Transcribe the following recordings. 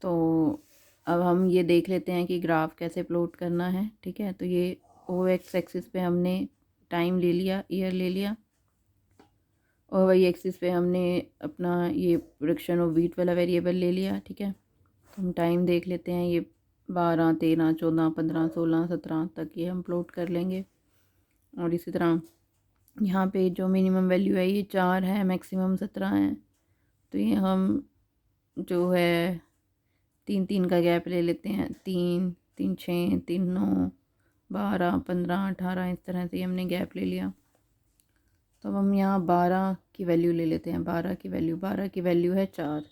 तो अब हम ये देख लेते हैं कि ग्राफ कैसे प्लॉट करना है। ठीक है, तो ये ओ एक्स एक्सिस पे हमने टाइम ले लिया, ईयर ले लिया, और वाई एक्सिस पे हमने अपना ये प्रोडक्शन ऑफ व्हीट वाला वेरिएबल ले लिया। ठीक है, तो हम टाइम देख लेते हैं, ये 12, 13, 14, 15, 16, 17 तक ये हम प्लॉट कर लेंगे। और इसी तरह यहाँ पे जो मिनिमम वैल्यू है ये 4 है, मैक्सिमम 17 है। तो ये हम जो है 3 3 का गैप ले लेते हैं, 3 3 6 3 9 12 15 18, इस तरह से हमने गैप ले लिया। तो अब हम यहाँ 12 की वैल्यू ले लेते हैं। 12 की वैल्यू है 4।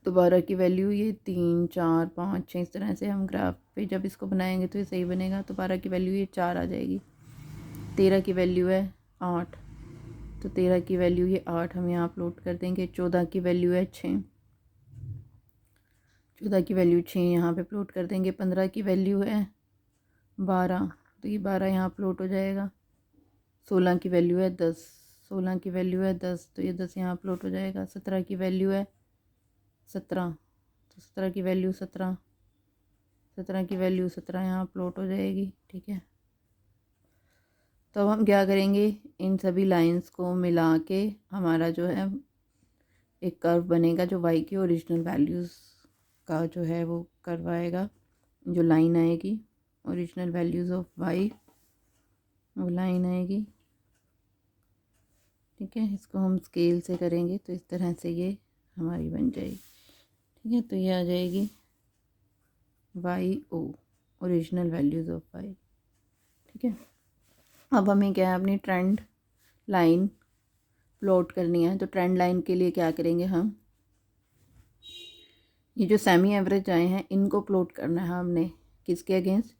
तो 12 की वैल्यू ये 3 4 5 6, इस तरह से हम ग्राफ पे जब इसको बनाएंगे तो ये सही बनेगा। तो 12 की वैल्यू ये 4 आ जाएगी। 13 की वैल्यू है 8, तो 13 की वैल्यू ये 8 हम यहाँ प्लॉट कर देंगे। 14 की वैल्यू है 6, 14 की वैल्यू 6 यहाँ पे प्लॉट कर देंगे। 15 की वैल्यू है 12, तो ये 12 यहाँ प्लॉट हो जाएगा। 16 की वैल्यू है 10, 16 की वैल्यू है 10, तो ये 10 यहाँ प्लॉट हो जाएगा। 17 की वैल्यू है 17, तो 17 की वैल्यू 17, 17 की वैल्यू 17 यहाँ प्लॉट हो जाएगी। ठीक है, तो अब हम क्या करेंगे, इन सभी लाइंस को मिला के हमारा जो है एक कर्व बनेगा जो वाई की ओरिजिनल वैल्यूज़ का जो है वो कर्व आएगा। जो लाइन आएगी ओरिजिनल वैल्यूज़ ऑफ वाई, वो लाइन आएगी। ठीक है, इसको हम स्केल से करेंगे तो इस तरह से ये हमारी बन जाएगी। ठीक है, तो ये आ जाएगी y o, original values of y. ठीक है, अब हमें क्या है, अपनी ट्रेंड लाइन प्लॉट करनी है। तो ट्रेंड लाइन के लिए क्या करेंगे, हम ये जो सेमी एवरेज आए हैं इनको प्लॉट करना है हमने। किसके अगेंस्ट,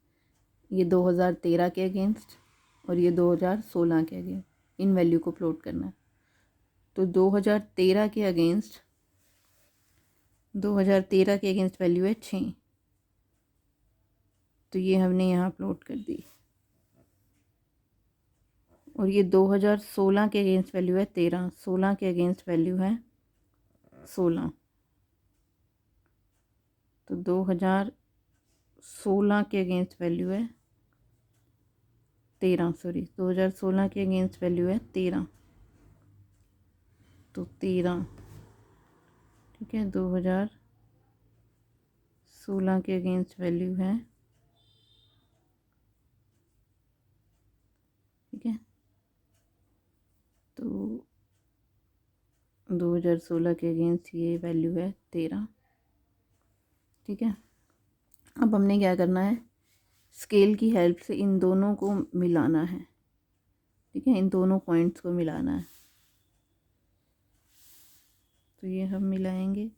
ये 2013 के अगेंस्ट और ये 2016 के अगेंस्ट, इन वैल्यू को प्लॉट करना है। तो 2013 के अगेंस्ट, 2013 के अगेंस्ट वैल्यू है 6, तो ये हमने यहाँ प्लॉट कर दी। और ये 2016 के अगेंस्ट वैल्यू है 13, 16 के अगेंस्ट वैल्यू है 16, तो 2016 के अगेंस्ट वैल्यू है 13, सॉरी 2016 के अगेंस्ट वैल्यू है 13, तो 13। ठीक है, 2016 के अगेंस्ट वैल्यू है, ठीक है, तो 2016 के अगेंस्ट ये वैल्यू है 13। ठीक है, अब हमने क्या करना है, स्केल की हेल्प से इन दोनों को मिलाना है। ठीक है, इन दोनों पॉइंट्स को मिलाना है। तो ये हम मिलाएंगे।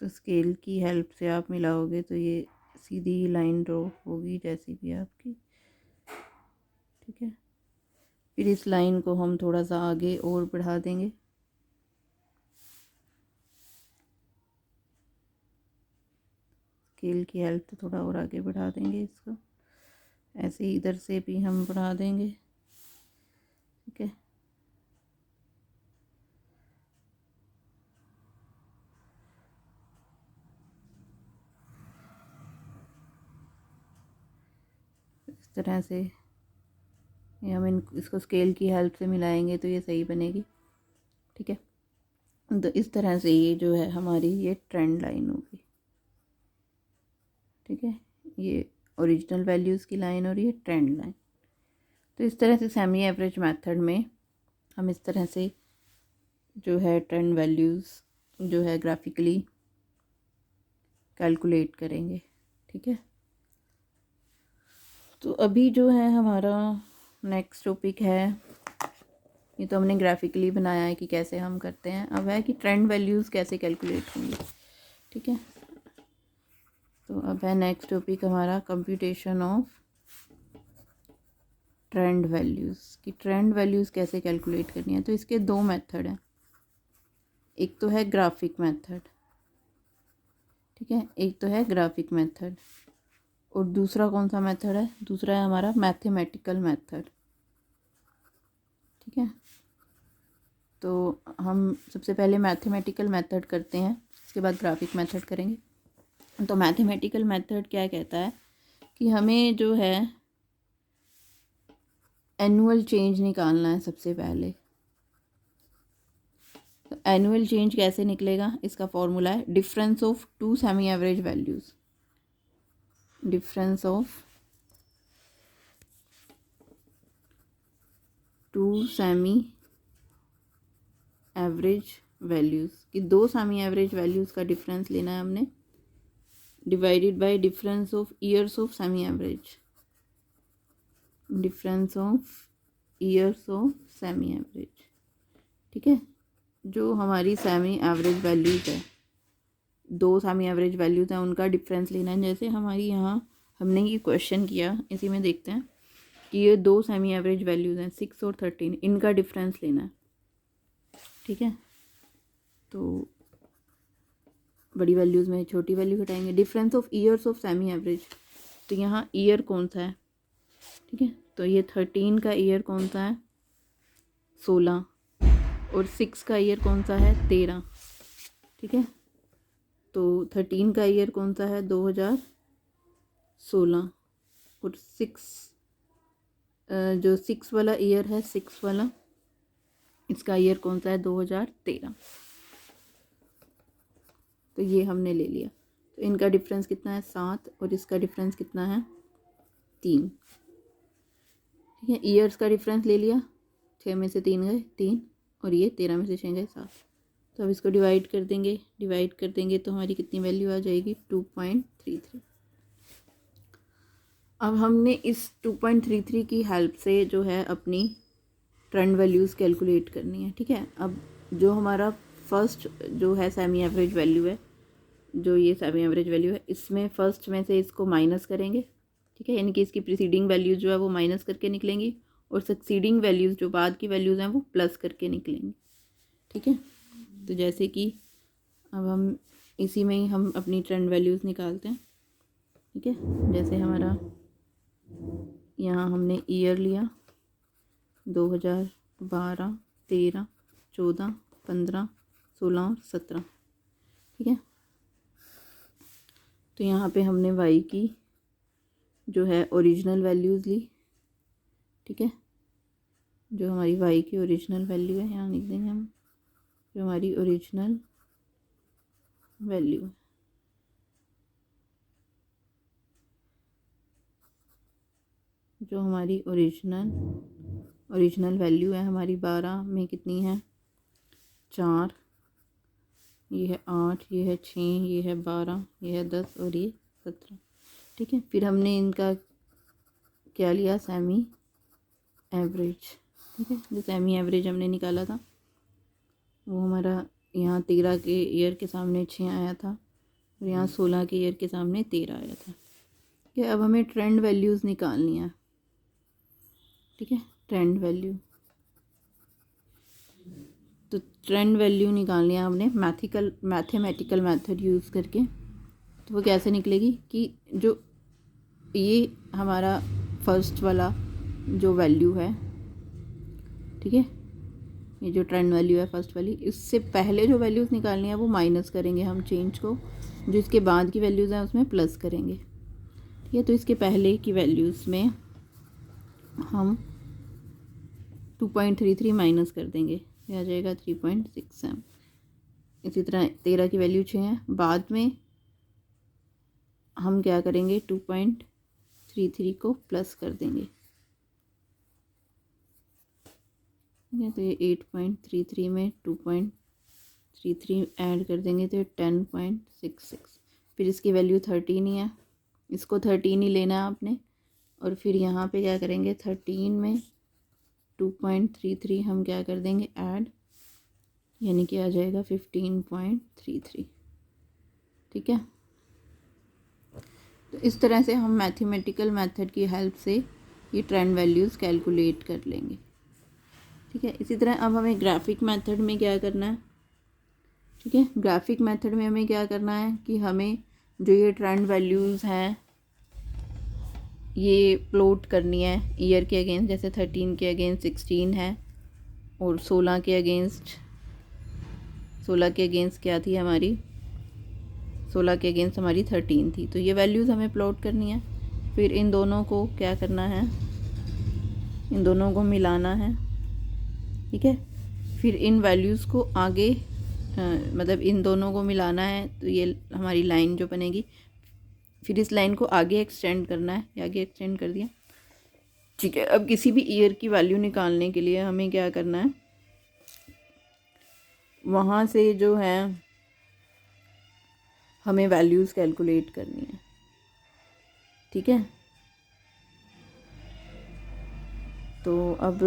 तो स्केल की हेल्प से आप मिलाओगे तो ये सीधी लाइन ड्रॉ होगी जैसी भी आपकी। ठीक है, फिर इस लाइन को हम थोड़ा सा आगे और बढ़ा देंगे। स्केल की हेल्प से थोड़ा और आगे बढ़ा देंगे इसको, ऐसे ही इधर से भी हम बढ़ा देंगे। ठीक है, इस तरह से ये हम इसको स्केल की हेल्प से मिलाएंगे तो ये सही बनेगी। ठीक है, तो इस तरह से ये जो है हमारी ये ट्रेंड लाइन होगी। ठीक है, ये ओरिजिनल वैल्यूज़ की लाइन और ये ट्रेंड लाइन। तो इस तरह से सेमी एवरेज मेथड में हम इस तरह से जो है ट्रेंड वैल्यूज़ जो है ग्राफिकली कैलकुलेट करेंगे। ठीक है, तो अभी जो है हमारा नेक्स्ट टॉपिक है, ये तो हमने ग्राफिकली बनाया है कि कैसे हम करते हैं। अब है कि ट्रेंड वैल्यूज़ कैसे कैलकुलेट होंगी। ठीक है, तो अब है नेक्स्ट टॉपिक हमारा कंप्यूटेशन ऑफ ट्रेंड वैल्यूज़, कि ट्रेंड वैल्यूज़ कैसे कैलकुलेट करनी है। तो इसके दो मेथड हैं, एक तो है ग्राफिक मेथड, ठीक है, एक तो है ग्राफिक मेथड। और दूसरा कौन सा मेथड है, दूसरा है हमारा मैथमेटिकल मेथड। ठीक है, तो हम सबसे पहले मैथमेटिकल मेथड करते हैं, उसके बाद ग्राफिक मेथड करेंगे। तो मैथमेटिकल मेथड क्या कहता है कि हमें जो है एनुअल चेंज निकालना है सबसे पहले। तो एनुअल चेंज कैसे निकलेगा, इसका फॉर्मूला है difference of two semi average values, difference of two semi average values, कि दो सेमी एवरेज वैल्यूज़ का डिफरेंस लेना है हमने, divided by difference of years of semi average, difference of years of semi average. ठीक है, जो हमारी सेमी एवरेज वैल्यूज़ है, दो सेमी एवरेज वैल्यूज़ हैं, उनका डिफरेंस लेना है। जैसे हमारी यहाँ हमने ये क्वेश्चन किया, इसी में देखते हैं कि ये दो सेमी एवरेज वैल्यूज़ हैं 6 और 13, इनका डिफरेंस लेना है। ठीक है, तो बड़ी वैल्यूज़ में छोटी वैल्यू घटाएंगे। Difference of years of semi average, तो यहाँ ईयर कौन सा है, ठीक है, तो ये 13 का ईयर कौन सा है, 16, और 6 का ईयर कौन सा है, 13। ठीक है, तो 13 का ईयर कौन सा है, 2016, और 6 वाला ईयर है, 6 वाला, इसका ईयर कौन सा है, 2013। तो ये हमने ले लिया। तो इनका डिफरेंस कितना है, 7, और इसका डिफरेंस कितना है, 3। ठीक है, ईयर्स का डिफरेंस ले लिया, 6 में से 3 गए 3, और ये 13 में से 6 गए 7। तो अब इसको डिवाइड कर देंगे तो हमारी कितनी वैल्यू आ जाएगी, 2.33। अब हमने इस 2.33 की हेल्प से जो है अपनी ट्रेंड वैल्यूज़ कैलकुलेट करनी है। ठीक है, अब जो हमारा फर्स्ट जो है सेमी एवरेज वैल्यू है, जो ये सेमी एवरेज वैल्यू है, इसमें फर्स्ट में से इसको माइनस करेंगे। ठीक है, यानी कि इसकी प्रीसीडिंग वैल्यूज़ जो है वो माइनस करके निकलेंगी, और सक्सीडिंग वैल्यूज़ जो बाद की वैल्यूज़ हैं वो प्लस करके निकलेंगी। ठीक है, तो जैसे कि अब हम इसी में ही हम अपनी ट्रेंड वैल्यूज़ निकालते हैं। ठीक है, जैसे हमारा यहाँ हमने ईयर लिया 2012, 13, 14, 15, 16 और 17। ठीक है, तो यहाँ पे हमने वाई की जो है ओरिजिनल वैल्यूज़ ली। ठीक है, जो हमारी वाई की ओरिजिनल वैल्यू है, यहाँ लिख देंगे हम, जो हमारी ओरिजिनल वैल्यू है। जो हमारी ओरिजिनल वैल्यू है हमारी 12 में कितनी है, 4, ये है 8, ये है 6, ये है 12, ये है 10, और ये 17। ठीक है, फिर हमने इनका क्या लिया, सेमी एवरेज। ठीक है, जो सेमी एवरेज हमने निकाला था वो हमारा यहाँ 13 के ईयर के सामने 6 आया था, और यहाँ 16 के ईयर के सामने 13 आया था। ठीक है, अब हमें ट्रेंड वैल्यूज़ निकालनी है। ठीक है, ट्रेंड वैल्यू, तो ट्रेंड वैल्यू निकालनी है हमने मैथमेटिकल मेथड यूज़ करके। तो वो कैसे निकलेगी कि जो ये हमारा फर्स्ट वाला जो वैल्यू है, ठीक है, ये जो ट्रेंड वैल्यू है फर्स्ट वाली, इससे पहले जो वैल्यूज़ निकालनी है वो माइनस करेंगे हम चेंज को, जो इसके बाद की वैल्यूज़ हैं उसमें प्लस करेंगे। ठीक है, तो इसके पहले की वैल्यूज़ में हम 2.33 माइनस कर देंगे, ये आ जाएगा 3.67। इसी तरह 13 की वैल्यू 6 है, बाद में हम क्या करेंगे, 2.33 को प्लस कर देंगे। ठीक है, तो ये 8.33 में 2.33 ऐड कर देंगे तो ये 10.66। फिर इसकी वैल्यू 13 ही है, इसको 13 ही लेना है आपने, और फिर यहाँ पे क्या करेंगे, 13 में 2.33 हम क्या कर देंगे ऐड, यानी कि आ जाएगा 15.33। ठीक है, तो इस तरह से हम मैथमेटिकल मेथड की हेल्प से ये ट्रेंड वैल्यूज़ कैलकुलेट कर लेंगे। ठीक है, इसी तरह अब हमें ग्राफिक मेथड में क्या करना है। ठीक है, ग्राफिक मेथड में हमें क्या करना है कि हमें जो ये ट्रेंड वैल्यूज़ हैं ये प्लॉट करनी है ईयर के अगेंस्ट, जैसे 13 के अगेंस्ट 16 है और 16 के अगेंस्ट क्या थी हमारी, 16 के अगेंस्ट हमारी 13 थी। तो ये वैल्यूज़ हमें प्लॉट करनी है। फिर इन दोनों को क्या करना है, इन दोनों को मिलाना है, ठीक है। फिर इन वैल्यूज़ को आगे मतलब इन दोनों को मिलाना है, तो ये हमारी लाइन जो बनेगी। फिर इस लाइन को आगे एक्सटेंड करना है, ये आगे एक्सटेंड कर दिया, ठीक है। अब किसी भी ईयर की वैल्यू निकालने के लिए हमें क्या करना है, वहाँ से जो है हमें वैल्यूज़ कैलकुलेट करनी है, ठीक है। तो अब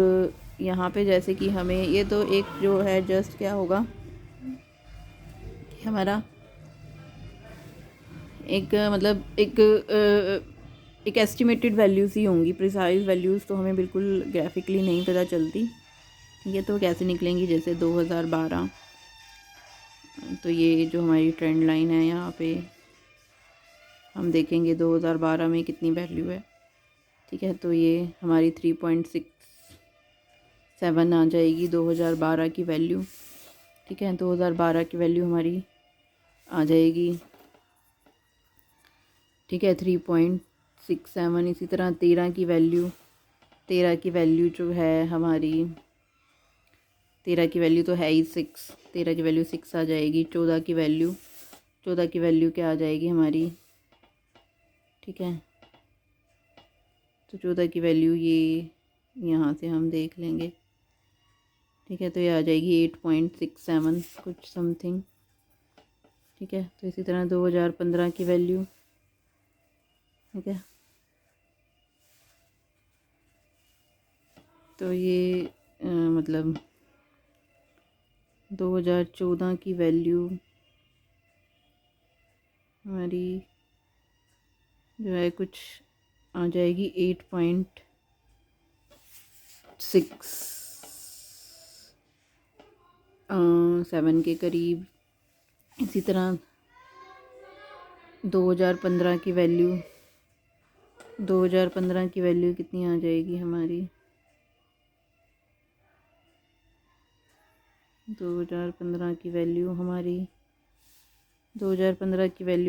यहाँ पे जैसे कि हमें ये तो एक जो है जस्ट क्या होगा कि हमारा एक मतलब एक एस्टिमेटेड वैल्यूज़ ही होंगी, प्रिसाइज वैल्यूज़ तो हमें बिल्कुल ग्राफिकली नहीं पता चलती। ये तो कैसे निकलेंगी, जैसे 2012, तो ये जो हमारी ट्रेंड लाइन है यहाँ पे हम देखेंगे 2012 में कितनी वैल्यू है, ठीक है। तो ये हमारी 3.67 आ जाएगी 2012 की वैल्यू, ठीक है। 2012 की वैल्यू हमारी आ जाएगी, ठीक है, 3.67। इसी तरह 13 की वैल्यू जो है हमारी, 13 की वैल्यू तो है ही 6, 13 की वैल्यू 6 आ जाएगी। 14 की वैल्यू क्या आ जाएगी हमारी, ठीक है। तो 14 की वैल्यू ये यहाँ से हम देख लेंगे, ठीक है। तो ये आ जाएगी 8.67 कुछ समथिंग, ठीक है। तो इसी तरह 2015 की वैल्यू, ठीक है। तो ये मतलब 2014 की वैल्यू हमारी जो है कुछ आ जाएगी 8.67 के करीब। इसी तरह 2015 की वैल्यू कितनी आ जाएगी हमारी, 2015 की वैल्यू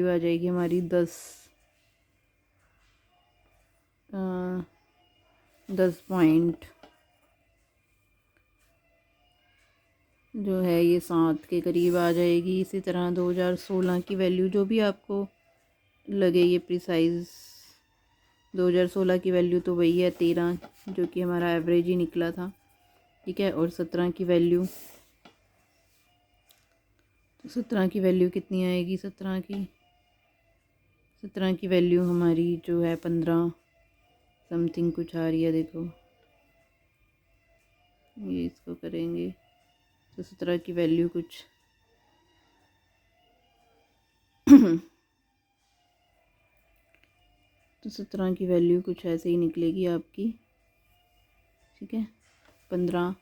आ जाएगी हमारी 10 पॉइंट जो है ये 7 के करीब आ जाएगी। इसी तरह 2016 की वैल्यू जो भी आपको लगे ये प्रिसाइज, 2016 की वैल्यू तो वही है 13, जो कि हमारा एवरेज ही निकला था, ठीक है। और 17 की वैल्यू कितनी आएगी, 17 की वैल्यू हमारी जो है 15 समथिंग कुछ आ रही है, देखो ये इसको करेंगे तो 17 की वैल्यू कुछ तो 17 की वैल्यू कुछ ऐसे ही निकलेगी आपकी, ठीक है। 15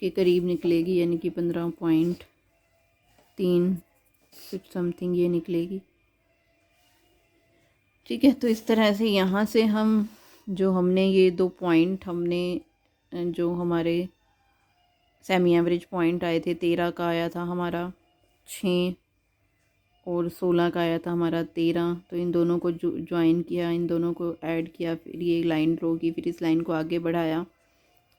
के करीब निकलेगी, यानी कि 15.3 कुछ समथिंग ये निकलेगी, ठीक है। तो इस तरह से यहाँ से हम जो हमने ये 2 पॉइंट हमने जो हमारे सेमी एवरेज पॉइंट आए थे, 13 का आया था हमारा 6 और 16 का आया था हमारा 13, तो इन दोनों को ज्वाइन किया, इन दोनों को ऐड किया, फिर ये लाइन ड्रॉ की, फिर इस लाइन को आगे बढ़ाया,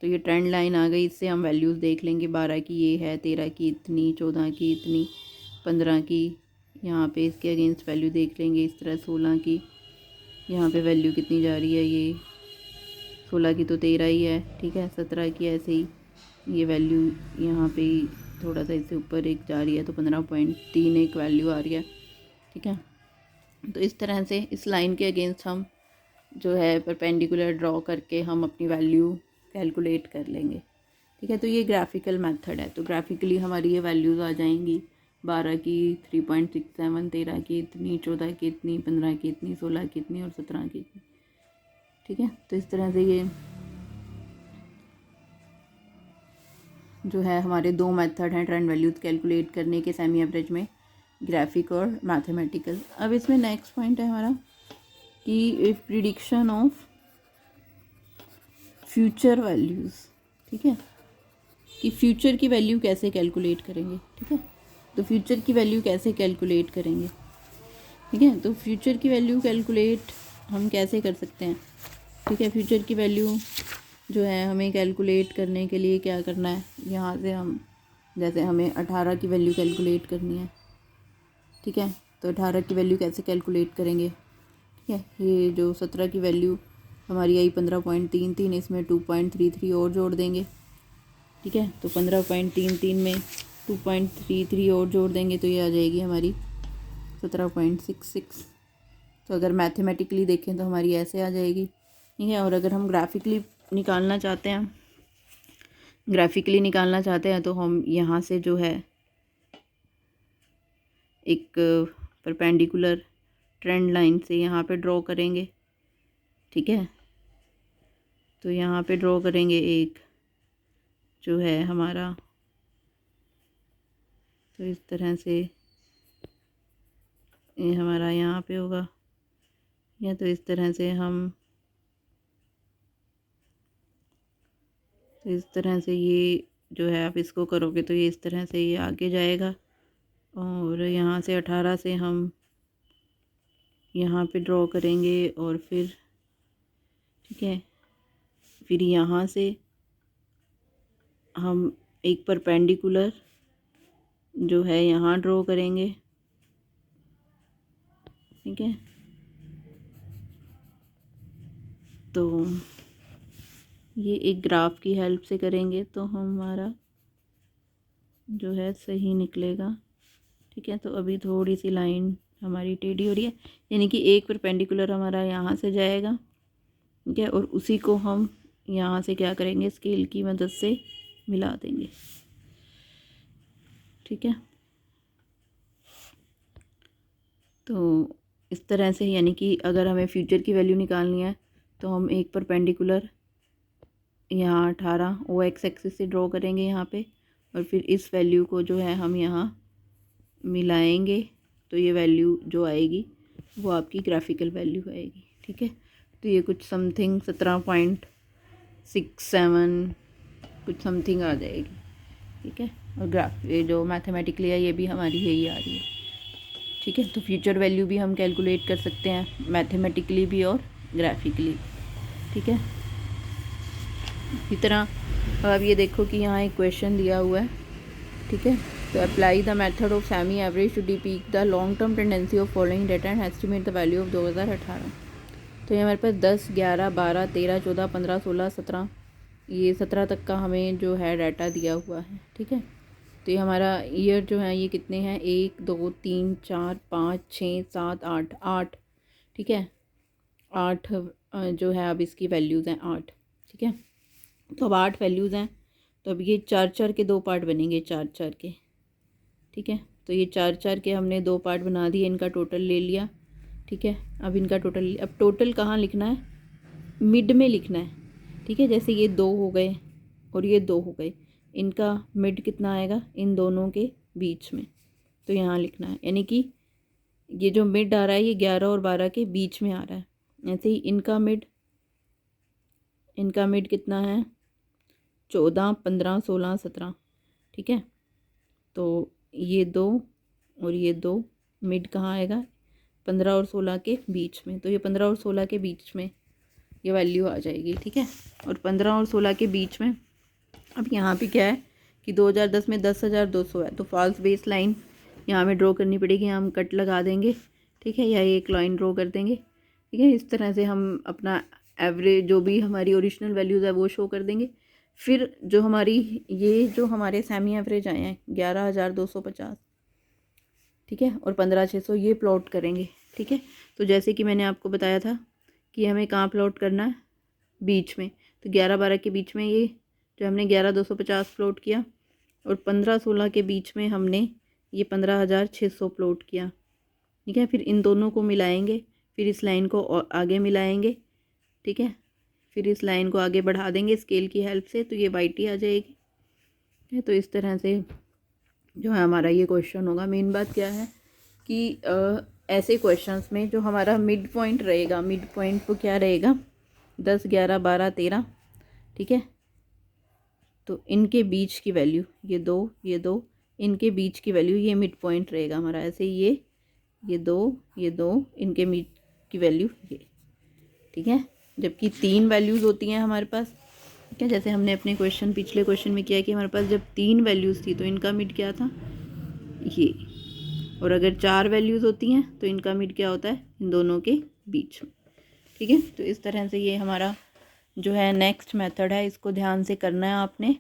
तो ये ट्रेंड लाइन आ गई। इससे हम वैल्यूज़ देख लेंगे, 12 की ये है, 13 की इतनी, 14 की इतनी, 15 की यहाँ पे इसके अगेंस्ट वैल्यू देख लेंगे। इस तरह 16 की यहाँ पे वैल्यू कितनी जा रही है, ये 16 की तो 13 ही है, ठीक है। 17 की ऐसे ही ये वैल्यू यहाँ पे थोड़ा सा इससे ऊपर एक जा रही है, तो 15.3 एक वैल्यू आ रही है, ठीक है। तो इस तरह से इस लाइन के अगेंस्ट हम जो है परपेंडिकुलर ड्रॉ करके हम अपनी वैल्यू कैलकुलेट कर लेंगे, ठीक है। तो ये ग्राफिकल मेथड है, तो ग्राफिकली हमारी ये वैल्यूज़ आ जाएंगी, 12 की 3.67, 13 की इतनी, 14 की इतनी, 15 की इतनी, 16 की इतनी और 17 की इतनी, ठीक है। तो इस तरह से ये जो है हमारे 2 मेथड हैं ट्रेंड वैल्यूज़ कैलकुलेट करने के सेमी एवरेज में, ग्राफिक और मैथमेटिकल। अब इसमें नेक्स्ट पॉइंट है हमारा कि if prediction of future values, ठीक है, कि फ्यूचर की वैल्यू कैसे कैलकुलेट करेंगे, ठीक है। तो फ्यूचर की वैल्यू कैसे कैलकुलेट करेंगे, ठीक है। तो फ्यूचर की वैल्यू कैलकुलेट हम कैसे कर सकते हैं, ठीक है। फ्यूचर की वैल्यू जो है हमें कैलकुलेट करने के लिए क्या करना है, यहाँ से हम जैसे हमें 18 की वैल्यू कैलकुलेट करनी है, ठीक है। तो 18 की वैल्यू कैसे कैलकुलेट करेंगे, ठीक है। ये जो 17 की वैल्यू हमारी आई 15.33, इसमें 2.33 और जोड़ देंगे, ठीक है। तो 15.33 में 2.33 और जोड़ देंगे तो ये आ जाएगी हमारी 17.66। तो अगर मैथमेटिकली देखें तो हमारी ऐसे आ जाएगी, ठीक है। और अगर हम ग्राफिकली निकालना चाहते हैं तो हम यहाँ से जो है एक परपेंडिकुलर ट्रेंड लाइन से यहाँ पे ड्रॉ करेंगे, ठीक है। तो यहाँ पे ड्रॉ करेंगे एक जो है हमारा, तो इस तरह से ये हमारा यहाँ पे होगा, या तो इस तरह से हम, तो इस तरह से ये जो है आप इसको करोगे तो ये इस तरह से ये आगे जाएगा। और यहाँ से 18 से हम यहाँ पे ड्रॉ करेंगे और फिर, ठीक है, फिर यहाँ से हम एक परपेंडिकुलर जो है यहाँ ड्रॉ करेंगे, ठीक है। तो ये एक ग्राफ की हेल्प से करेंगे तो हमारा जो है सही निकलेगा, ठीक है। तो अभी थोड़ी सी लाइन हमारी टेढ़ी हो रही है, यानी कि एक परपेंडिकुलर हमारा यहाँ से जाएगा, ठीक है, और उसी को हम यहाँ से क्या करेंगे, स्केल की मदद से मिला देंगे, ठीक है। तो इस तरह से, यानी कि अगर हमें फ्यूचर की वैल्यू निकालनी है तो हम एक परपेंडिकुलर यहाँ 18 ओ एक्स एक्सिस से ड्रॉ करेंगे यहाँ पे, और फिर इस वैल्यू को जो है हम यहाँ मिलाएंगे, तो ये वैल्यू जो आएगी वो आपकी ग्राफिकल वैल्यू आएगी, ठीक है। तो ये कुछ समथिंग 17.67 कुछ समथिंग आ जाएगी, ठीक है। और ग्राफ ये जो मैथमेटिकली है ये भी हमारी यही आ रही है, ठीक है। तो फ्यूचर वैल्यू भी हम कैलकुलेट कर सकते हैं मैथमेटिकली भी और ग्राफिकली, ठीक है। इसी तरह अब ये देखो कि यहाँ एक क्वेश्चन दिया हुआ है, ठीक है। तो apply the method of semi average to depict the long term tendency of following data and estimate the value of 2018। तो ये हमारे पास 10, 11, 12, 13, 14, 15, 16, 17, ये 17 तक का हमें जो है डाटा दिया हुआ है, ठीक है। तो ये हमारा ईयर जो है ये कितने हैं, 1, 2, 3, 4, 5, 6, 7, 8, ठीक है। 8 जो है अब इसकी वैल्यूज़ हैं 8, ठीक है। तो अब 8 वैल्यूज़ हैं, तो अब ये 4-4 के 2 पार्ट बनेंगे, 4-4 के, ठीक है। तो ये 4-4 के हमने 2 पार्ट बना दिए, इनका टोटल ले लिया, ठीक है। अब इनका टोटल, अब टोटल कहाँ लिखना है, मिड में लिखना है, ठीक है। जैसे ये 2 हो गए और ये 2 हो गए, इनका मिड कितना आएगा इन दोनों के बीच में, तो यहाँ लिखना है, यानी कि ये जो मिड आ रहा है ये 11 और 12 के बीच में आ रहा है। ऐसे ही इनका मिड कितना है, 14, 15, 16, 17, ठीक है। तो ये 2 और ये 2 मिड कहाँ आएगा, 15 और 16 के बीच में, तो ये 15 और 16 के बीच में ये वैल्यू आ जाएगी, ठीक है। और 15 और 16 के बीच में अब यहाँ पे क्या है कि 2010 में 10,200 है, तो फॉल्स बेस लाइन यहाँ में ड्रॉ करनी पड़ेगी, हम कट लगा देंगे, ठीक है, या एक लाइन ड्रॉ कर देंगे, ठीक है। इस तरह से हम अपना एवरेज जो भी हमारी ओरिजिनल वैल्यूज़ है वो शो कर देंगे। फिर जो हमारी ये जो हमारे सेमी एवरेज आए हैं 11,250, ठीक है, और 15,600 ये प्लॉट करेंगे, ठीक है। तो जैसे कि मैंने आपको बताया था कि हमें कहाँ प्लॉट करना है, बीच में, तो 11-12 के बीच में ये जो हमने 11,250 प्लॉट किया, और 15-16 के बीच में हमने ये 15,600 प्लॉट किया, ठीक है। फिर इन दोनों को मिलाएंगे, फिर इस लाइन को आगे मिलाएंगे, ठीक है, फिर इस लाइन को आगे बढ़ा देंगे स्केल की हेल्प से, तो ये वाइट ही आ जाएगी। तो इस तरह से जो है हमारा ये क्वेश्चन होगा। मेन बात क्या है कि ऐसे क्वेश्चंस में जो हमारा मिड पॉइंट रहेगा, मिड पॉइंट को क्या रहेगा 10, 11, 12, 13, ठीक है। तो इनके बीच की वैल्यू ये दो इनके बीच की वैल्यू ये मिड पॉइंट रहेगा हमारा। ऐसे ये दो इनके मिड की वैल्यू ये, ठीक है। जबकि 3 वैल्यूज़ होती हैं हमारे पास, ठीक है। जैसे हमने अपने पिछले क्वेश्चन में किया कि हमारे पास जब 3 वैल्यूज़ थी तो इनका मिड क्या था ये, और अगर 4 वैल्यूज़ होती हैं तो इनका मिड क्या होता है इन दोनों के बीच में, ठीक है। तो इस तरह से ये हमारा जो है नेक्स्ट मेथड है, इसको ध्यान से करना है आपने,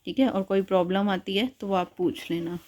ठीक है। और कोई प्रॉब्लम आती है तो वो आप पूछ लेना।